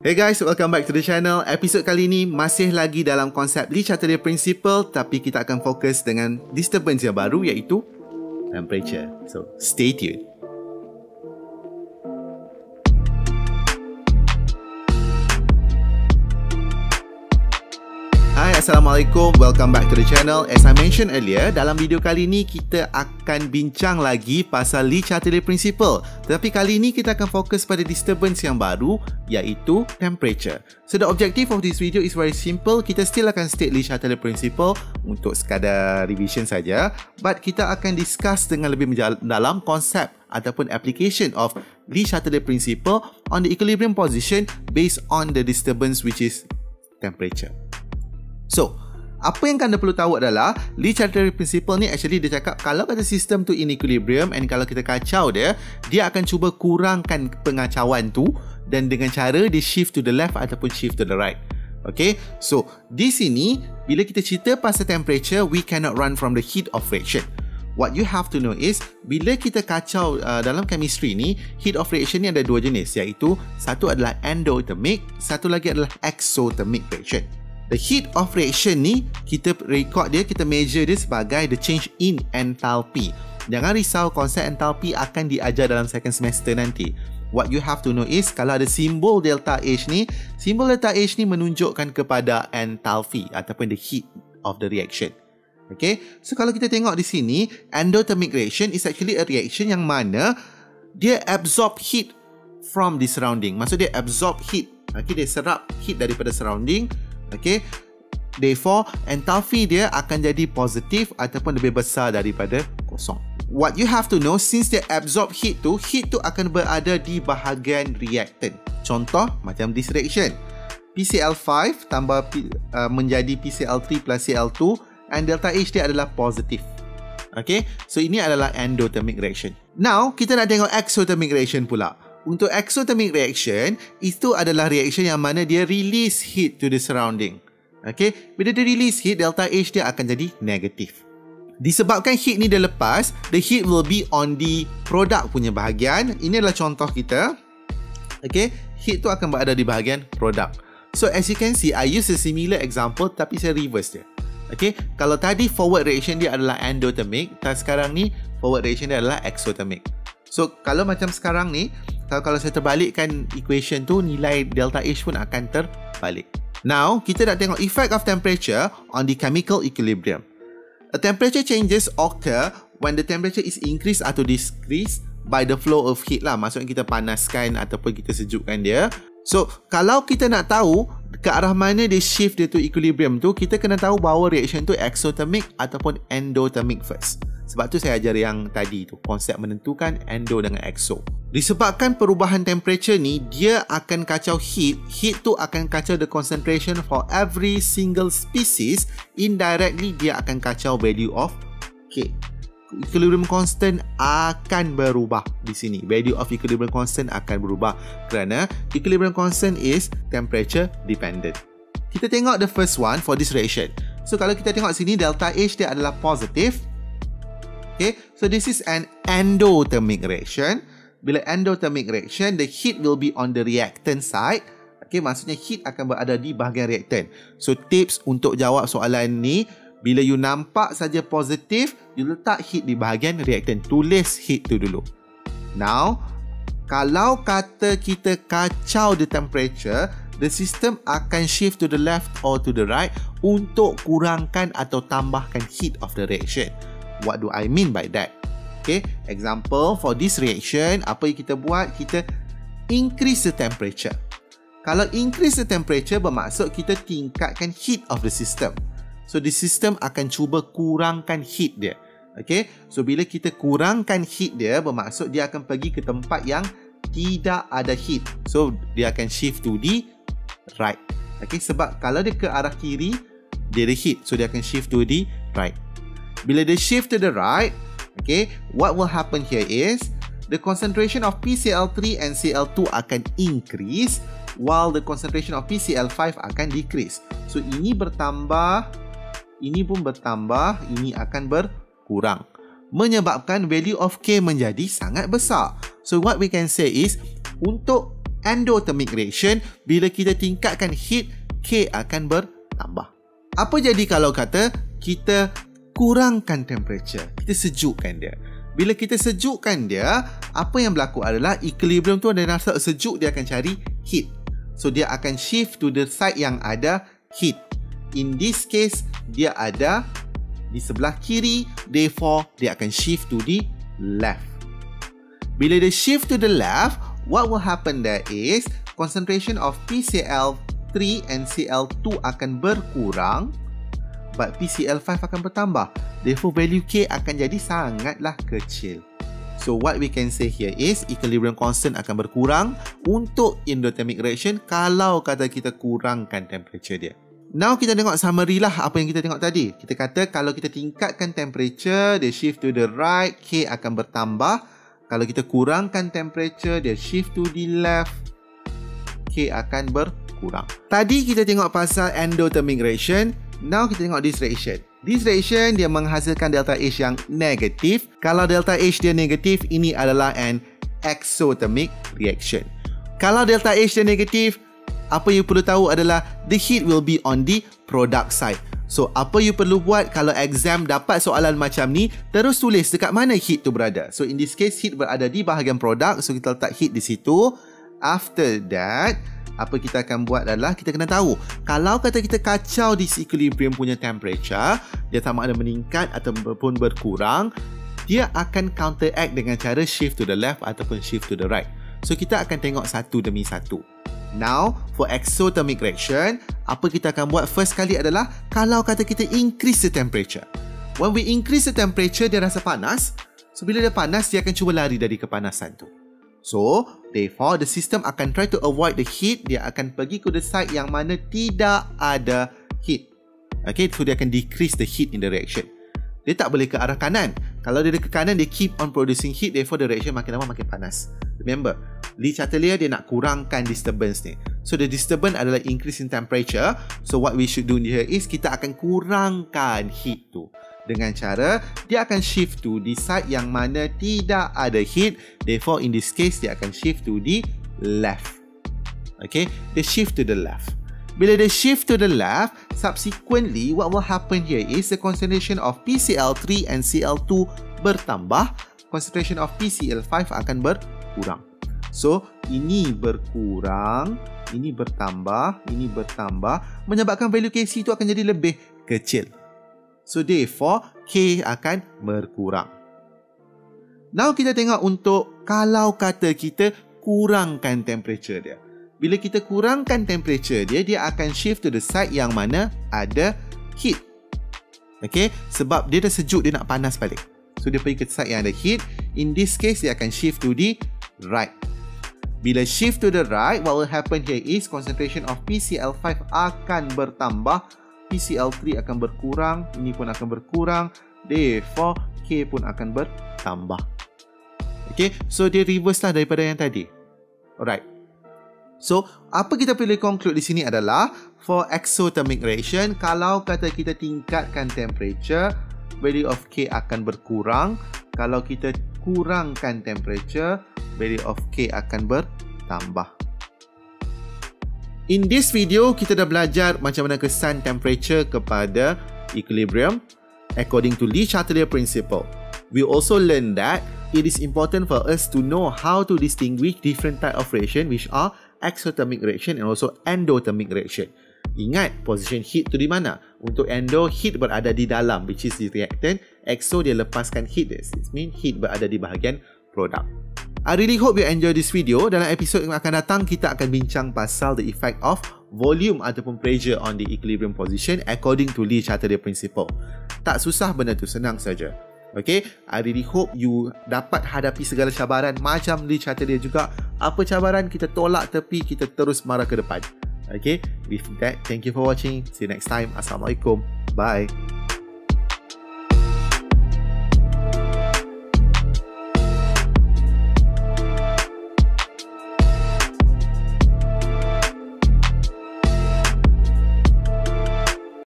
Hey guys, welcome back to the channel. Episod kali ini masih lagi dalam konsep Le Chatelier Principle, tapi kita akan fokus dengan disturbance yang baru iaitu temperature. So, stay tuned. Hai, Assalamualaikum. Welcome back to the channel. As I mentioned earlier, dalam video kali ini kita akan bincang lagi pasal Le Chatelier Principle. Tetapi kali ini kita akan fokus pada disturbance yang baru iaitu temperature. So the objective of this video is very simple. Kita still akan state Le Chatelier Principle untuk sekadar revision saja, but kita akan discuss dengan lebih mendalam konsep ataupun application of Le Chatelier Principle on the equilibrium position based on the disturbance which is temperature. So, apa yang anda perlu tahu adalah Le Chatelier Principle ni actually dia cakap kalau kata sistem tu in equilibrium and kalau kita kacau dia akan cuba kurangkan pengacauan tu dan dengan cara dia shift to the left ataupun shift to the right. Okay, so di sini bila kita cerita pasal temperature, we cannot run from the heat of reaction. What you have to know is bila kita kacau dalam chemistry ni, heat of reaction ni ada dua jenis, iaitu satu adalah endothermic, satu lagi adalah exothermic reaction. The heat of reaction ni kita record dia, kita measure dia sebagai the change in enthalpy. Jangan risau, konsep enthalpy akan diajar dalam second semester nanti. What you have to know is kalau ada simbol delta H ni, simbol delta H ni menunjukkan kepada enthalpy ataupun the heat of the reaction. Okay, so kalau kita tengok di sini, endothermic reaction is actually a reaction yang mana dia absorb heat from the surrounding. Maksud dia absorb heat. Okay, dia serap heat daripada surrounding. Okay, therefore enthalpy dia akan jadi positif ataupun lebih besar daripada kosong. What you have to know, since dia absorb heat tu akan berada di bahagian reactant. Contoh macam this reaction, PCl5 tambah menjadi PCl3 plus Cl2 and delta H dia adalah positif. Okay, so ini adalah endothermic reaction. Now kita nak tengok exothermic reaction pula. Untuk exothermic reaction, itu adalah reaction yang mana dia release heat to the surrounding. Okay, bila dia release heat, delta H dia akan jadi negatif. Disebabkan heat ni dia lepas, the heat will be on the product punya bahagian. Ini adalah contoh kita. Okay, heat tu akan berada di bahagian product. So as you can see, I use a similar example tapi saya reverse dia. Okay, kalau tadi forward reaction dia adalah endothermic, dan sekarang ni forward reaction dia adalah exothermic. So kalau macam sekarang ni, kalau saya terbalikkan equation tu, nilai delta H pun akan terbalik. Now, kita nak tengok effect of temperature on the chemical equilibrium. A temperature changes occur when the temperature is increased atau decreased by the flow of heat lah. Maksudnya kita panaskan ataupun kita sejukkan dia. So, kalau kita nak tahu ke arah mana dia shift dia tu equilibrium tu, kita kena tahu bahawa reaction tu exothermic ataupun endothermic first. Sebab tu saya ajar yang tadi tu, konsep menentukan endo dengan exo. Disebabkan perubahan temperature ni, dia akan kacau heat. Heat tu akan kacau the concentration for every single species. Indirectly, dia akan kacau value of K. Equilibrium constant akan berubah di sini. Value of equilibrium constant akan berubah kerana equilibrium constant is temperature dependent. Kita tengok the first one for this reaction. So kalau kita tengok sini, delta H dia adalah positif. Okay, so this is an endothermic reaction. Bila endothermic reaction, the heat will be on the reactant side. Okay, maksudnya heat akan berada di bahagian reactant. So tips untuk jawab soalan ni, bila you nampak saja positif, you letak heat di bahagian reactant. Tulis heat tu dulu. Now, kalau kata kita kacau the temperature, the system akan shift to the left or to the right untuk kurangkan atau tambahkan heat of the reaction. What do I mean by that? Okay, example for this reaction, apa yang kita buat? Kita increase the temperature. Kalau increase the temperature bermaksud kita tingkatkan heat of the system. So the system akan cuba kurangkan heat dia. Okay, so bila kita kurangkan heat dia bermaksud dia akan pergi ke tempat yang tidak ada heat. So dia akan shift to the right. Okay, sebab kalau dia ke arah kiri, dia ada heat. So dia akan shift to the right. Bila dia shift to the right, okay, what will happen here is the concentration of PCl3 and Cl2 akan increase while the concentration of PCl5 akan decrease. So ini bertambah, ini pun bertambah, ini akan berkurang, menyebabkan value of K menjadi sangat besar. So what we can say is untuk endothermic reaction, bila kita tingkatkan heat, K akan bertambah. Apa jadi kalau kata kita kurangkan temperature, kita sejukkan dia? Bila kita sejukkan dia, apa yang berlaku adalah equilibrium tu ada rasa sejuk, dia akan cari heat. So dia akan shift to the side yang ada heat. In this case, dia ada di sebelah kiri, therefore dia akan shift to the left. Bila dia shift to the left, what will happen there is concentration of PCl3 and Cl2 akan berkurang, but PCl5 akan bertambah. Therefore value K akan jadi sangatlah kecil. So what we can say here is equilibrium constant akan berkurang untuk endothermic reaction kalau kata kita kurangkan temperature dia. Now kita tengok summary lah apa yang kita tengok tadi. Kita kata kalau kita tingkatkan temperature, dia shift to the right, K akan bertambah. Kalau kita kurangkan temperature, dia shift to the left, K akan berkurang. Tadi kita tengok pasal endothermic reaction. Now kita tengok this reaction. This reaction dia menghasilkan delta H yang negatif. Kalau delta H dia negatif, ini adalah an exothermic reaction. Kalau delta H dia negatif, apa you perlu tahu adalah the heat will be on the product side. So apa you perlu buat kalau exam dapat soalan macam ni, terus tulis dekat mana heat tu berada. So in this case, heat berada di bahagian produk. So kita letak heat di situ. After that, apa kita akan buat adalah kita kena tahu kalau kata kita kacau disequilibrium punya temperature, dia sama ada meningkat ataupun berkurang, dia akan counteract dengan cara shift to the left ataupun shift to the right. So kita akan tengok satu demi satu. Now for exothermic reaction, apa kita akan buat first kali adalah kalau kata kita increase the temperature. When we increase the temperature, dia rasa panas. So bila dia panas, dia akan cuba lari dari kepanasan tu. So, therefore, the system akan try to avoid the heat. Dia akan pergi ke the side yang mana tidak ada heat. Okay, so dia akan decrease the heat in the reaction. Dia tak boleh ke arah kanan. Kalau dia ke kanan, dia keep on producing heat. Therefore, the reaction makin lama makin panas. Remember, Le Chatelier dia nak kurangkan disturbance ni. So, the disturbance adalah increase in temperature. So, what we should do here is kita akan kurangkan heat tu. Dengan cara, dia akan shift to the side yang mana tidak ada heat. Therefore, in this case, dia akan shift to the left. Okay, dia shift to the left. Bila dia shift to the left, subsequently, what will happen here is the concentration of PCl3 and Cl2 bertambah. Concentration of PCl5 akan berkurang. So, ini berkurang, ini bertambah, menyebabkan value Kc itu akan jadi lebih kecil. So therefore, K akan berkurang. Now kita tengok untuk kalau kata kita kurangkan temperature dia. Bila kita kurangkan temperature dia, dia akan shift to the side yang mana ada heat. Okay, sebab dia dah sejuk, dia nak panas balik. So dia pergi ke side yang ada heat. In this case, dia akan shift to the right. Bila shift to the right, what will happen here is concentration of PCl5 akan bertambah. PCl3 akan berkurang, ini pun akan berkurang, therefore K pun akan bertambah. Okay, so dia reverse lah daripada yang tadi. Alright. So, apa kita boleh conclude di sini adalah for exothermic reaction, kalau kata kita tingkatkan temperature, value of K akan berkurang. Kalau kita kurangkan temperature, value of K akan bertambah. In this video, kita dah belajar macam mana kesan temperature kepada equilibrium according to Le Chatelier principle. We also learn that it is important for us to know how to distinguish different type of reaction which are exothermic reaction and also endothermic reaction. Ingat, position heat tu di mana? Untuk endo, heat berada di dalam, which is the reactant. Exo, dia lepaskan heat. This means heat berada di bahagian produk. I really hope you enjoy this video. Dalam episod yang akan datang, kita akan bincang pasal the effect of volume ataupun pressure on the equilibrium position according to Le Chatelier principle. Tak susah, benda tu senang saja. Okay, I really hope you dapat hadapi segala cabaran macam Le Chatelier juga. Apa cabaran, kita tolak tepi, kita terus marah ke depan. Okay, with that, thank you for watching. See you next time. Assalamualaikum. Bye.